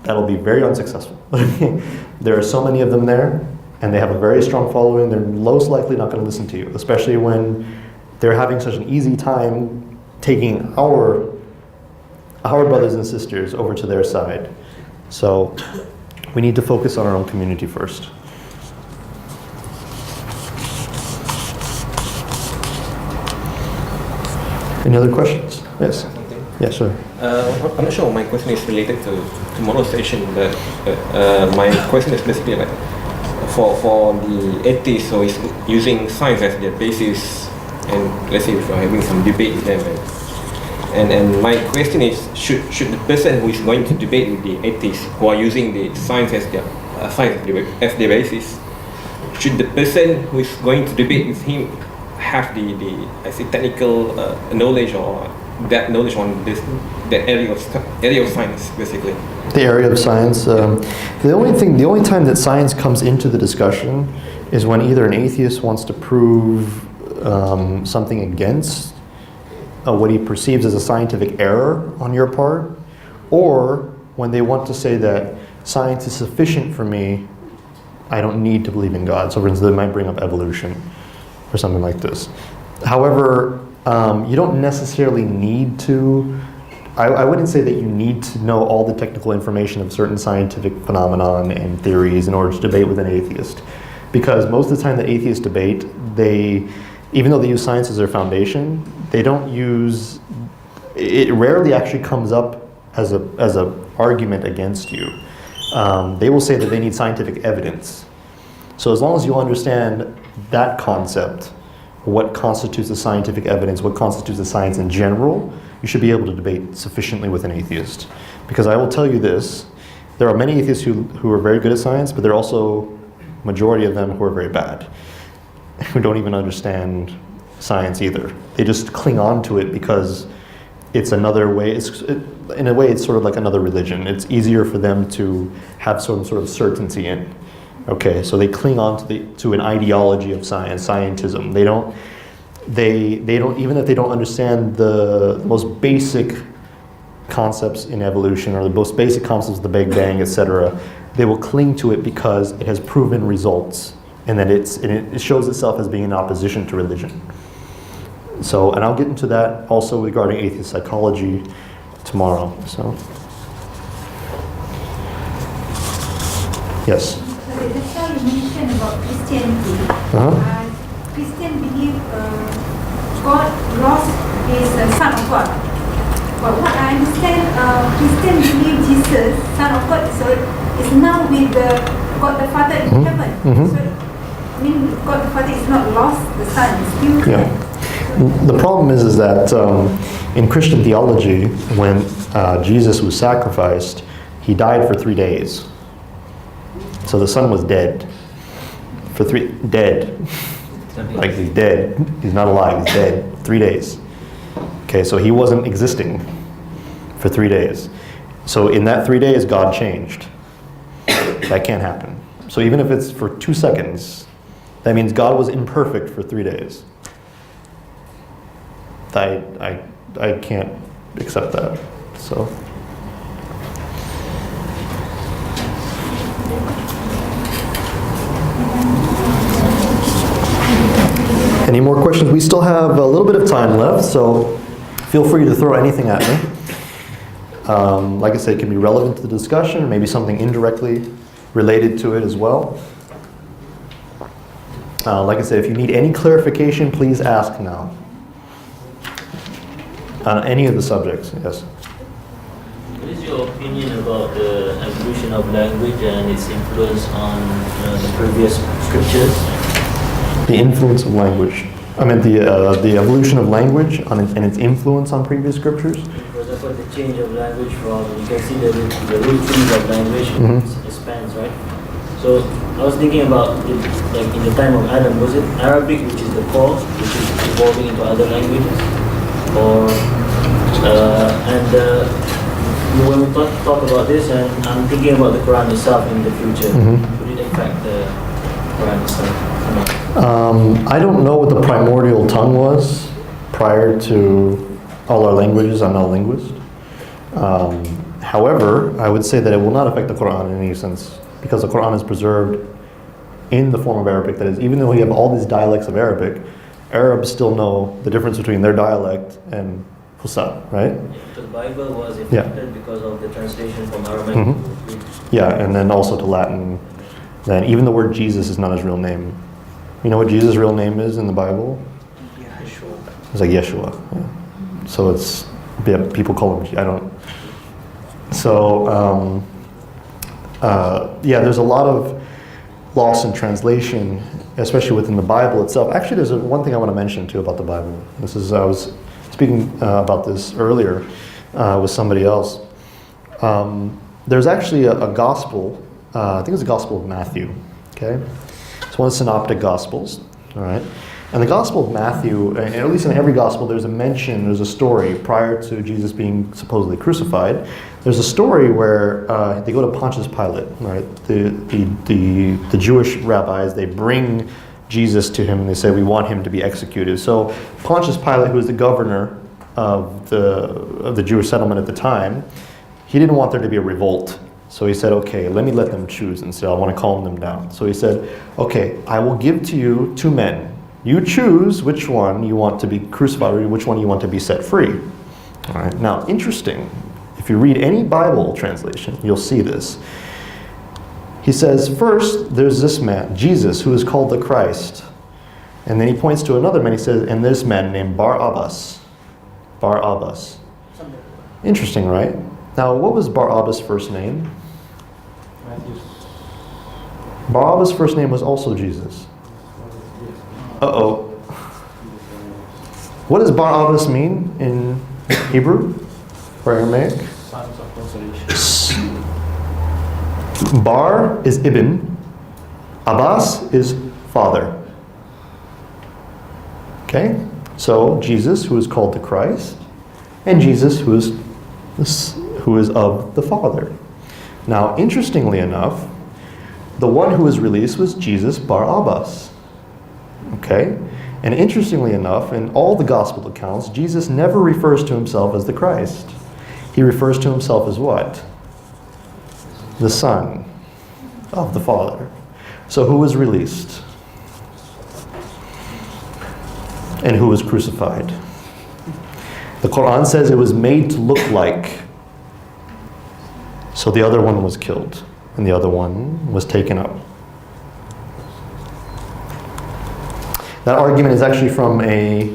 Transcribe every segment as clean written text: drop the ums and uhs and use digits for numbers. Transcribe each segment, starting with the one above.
that'll be very unsuccessful. There are so many of them there, and they have a very strong following. They're most likely not going to listen to you, especially when they're having such an easy time taking our brothers and sisters over to their side. So we need to focus on our own community first. Any other questions? Yes. Yeah, sure. I'm not sure my question is related to tomorrow's session, but my question is basically like for the atheists who is using science as their basis, and let's say if you're having some debate with them, and my question is, should the person who is going to debate with the atheists who are using the science as their basis, should the person who is going to debate with him have the technical knowledge or that knowledge on that area of science, basically? The area of science. The only time that science comes into the discussion is when either an atheist wants to prove something against what he perceives as a scientific error on your part, or when they want to say that science is sufficient for me, I don't need to believe in God. So for instance, they might bring up evolution or something like this. However, you don't necessarily need to, I wouldn't say that you need to know all the technical information of certain scientific phenomenon and theories in order to debate with an atheist. Because most of the time that atheists debate, even though they use science as their foundation, they don't use, it rarely actually comes up as a argument against you. They will say that they need scientific evidence. So as long as you understand that concept, what constitutes the scientific evidence, what constitutes the science in general, you should be able to debate sufficiently with an atheist. Because I will tell you this, there are many atheists who are very good at science, but there are also majority of them who are very bad, who don't even understand science either. They just cling on to it because it's another way, in a way it's sort of like another religion. It's easier for them to have some sort of certainty in. Okay, so they cling on to an ideology of science, scientism. They don't, even if they don't understand the most basic concepts in evolution or the most basic concepts of the Big Bang, etc., they will cling to it because it has proven results, and that it shows itself as being in opposition to religion. So, and I'll get into that also regarding atheist psychology tomorrow. So, yes. That's how you mentioned about Christianity. Christian believe God lost his Son of God. But what I understand, Christian believe Jesus, Son of God, is now with God the Father in heaven. So, I mean, God the Father is not lost, the Son is still there. The problem is that in Christian theology, when Jesus was sacrificed, he died for 3 days. So the Son was dead. Dead. Like he's dead. He's not alive, he's dead. 3 days. Okay, so he wasn't existing for 3 days. So in that 3 days, God changed. That can't happen. So even if it's for 2 seconds, that means God was imperfect for 3 days. I can't accept that. So. Any more questions? We still have a little bit of time left, so feel free to throw anything at me. Like I said, it can be relevant to the discussion, or maybe something indirectly related to it as well. Like I said, if you need any clarification, please ask now. On any of the subjects, yes. What is your opinion about the evolution of language and its influence on the previous scriptures? The influence of language. I meant the evolution of language and its influence on previous scriptures. For example, the change of language from, you can see the root themes of language expands, right? So I was thinking about, like in the time of Adam, was it Arabic, which is the core, which is evolving into other languages? Or when we talk about this, and I'm thinking about the Quran itself in the future, would it affect the Quran itself? I don't know what the primordial tongue was prior to all our languages. I'm not a linguist. However, I would say that it will not affect the Quran in any sense, because the Quran is preserved in the form of Arabic. That is, even though we have all these dialects of Arabic, Arabs still know the difference between their dialect and Hausa, right? The Bible was affected because of the translation from Arabic Mhm. to Greek. Yeah, and then also to Latin. Then even the word Jesus is not his real name. You know what Jesus' real name is in the Bible? It's like Yeshua. Yeah. So it's, yeah, people call him, I don't. So, yeah, there's a lot of loss in translation, especially within the Bible itself. Actually, there's one thing I want to mention too about the Bible. This is, I was speaking about this earlier with somebody else. There's actually a gospel, I think it's the Gospel of Matthew, okay? It's one of the synoptic gospels, all right? And the Gospel of Matthew, and at least in every gospel, there's a mention, there's a story prior to Jesus being supposedly crucified. There's a story where they go to Pontius Pilate, right? The Jewish rabbis, they bring Jesus to him and they say, we want him to be executed. So Pontius Pilate, who was the governor of the Jewish settlement at the time, he didn't want there to be a revolt. So he said, okay, let me let them choose and say, I want to calm them down. So he said, okay, I will give to you 2 men. You choose which one you want to be crucified or which one you want to be set free. All right. Now, interesting. If you read any Bible translation, you'll see this. He says, first, there's this man, Jesus, who is called the Christ. And then he points to another man. He says, and this man named Barabbas. Barabbas. Interesting, right? Now, what was Barabbas' first name? Barabbas' first name was also Jesus. Uh-oh. What does Barabbas mean in Hebrew or Aramaic? Sons of consolation. Bar is Ibn. Abbas is father. Okay? So Jesus, who is called the Christ, and Jesus, who is of the Father. Now, interestingly enough, the one who was released was Jesus Bar Abbas. Okay? And interestingly enough, in all the gospel accounts, Jesus never refers to himself as the Christ. He refers to himself as what? The Son of the Father. So who was released? And who was crucified? The Quran says it was made to look like. So the other one was killed, and the other one was taken up. That argument is actually from a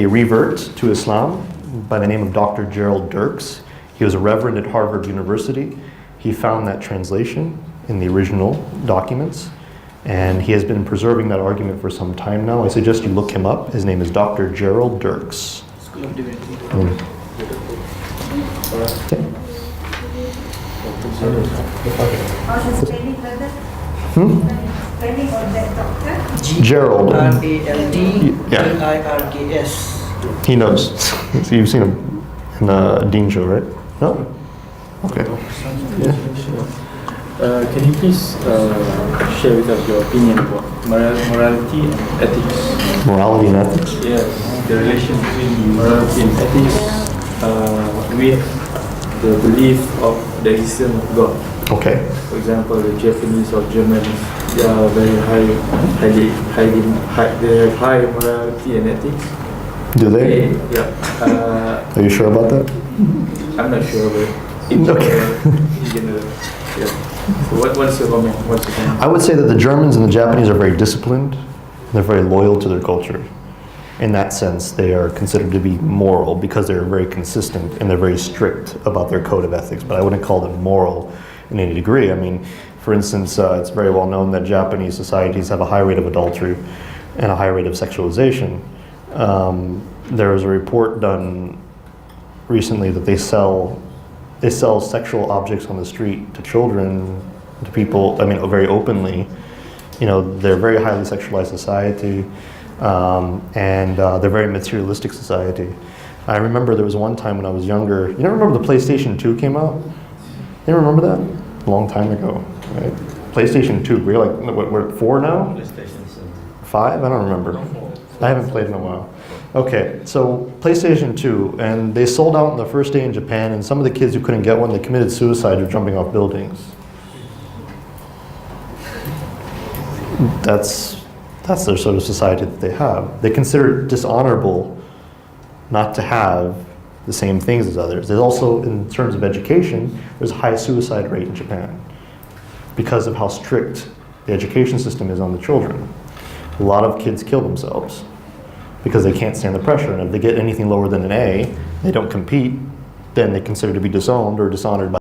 revert to Islam by the name of Dr. Gerald Dirks. He was a reverend at Harvard University. He found that translation in the original documents, and he has been preserving that argument for some time now. I suggest you look him up. His name is Dr. Gerald Dirks. Okay. How's the spelling, brother? Spelling of that doctor? Gerald. RALDLIRKS. He knows. So you've seen him in a Dean show, right? No? Okay. Yeah. Can you please share with us your opinion about morality and ethics? Morality and ethics? Yes, the relation between morality and ethics with the belief of the existence of God. Okay. For example, the Japanese or Germans, they are very they have high morality and ethics. Do they? Yeah. Are you sure about that? I'm not sure, but in general, yeah. So what's your comment? I would say that the Germans and the Japanese are very disciplined. They're very loyal to their culture. In that sense, they are considered to be moral because they're very consistent and they're very strict about their code of ethics. But I wouldn't call them moral in any degree. I mean, for instance, it's very well known that Japanese societies have a high rate of adultery and a high rate of sexualization. There was a report done recently that they sell sexual objects on the street to children, to people, I mean, very openly. You know, they're a very highly sexualized society, and they're a very materialistic society. I remember there was one time when I was younger, you don't remember the PlayStation 2 came out? You remember that? A long time ago, right? PlayStation 2, we're like, we're at 4 now? PlayStation 7. 5? I don't remember. I haven't played in a while. Okay, so PlayStation 2, and they sold out on the first day in Japan, and some of the kids who couldn't get one, they committed suicide or jumping off buildings. That's their sort of society that they have. They consider it dishonorable not to have the same things as others. There's also, in terms of education, there's a high suicide rate in Japan because of how strict the education system is on the children. A lot of kids kill themselves because they can't stand the pressure. And if they get anything lower than an A, they don't compete, then they consider to be disowned or dishonored by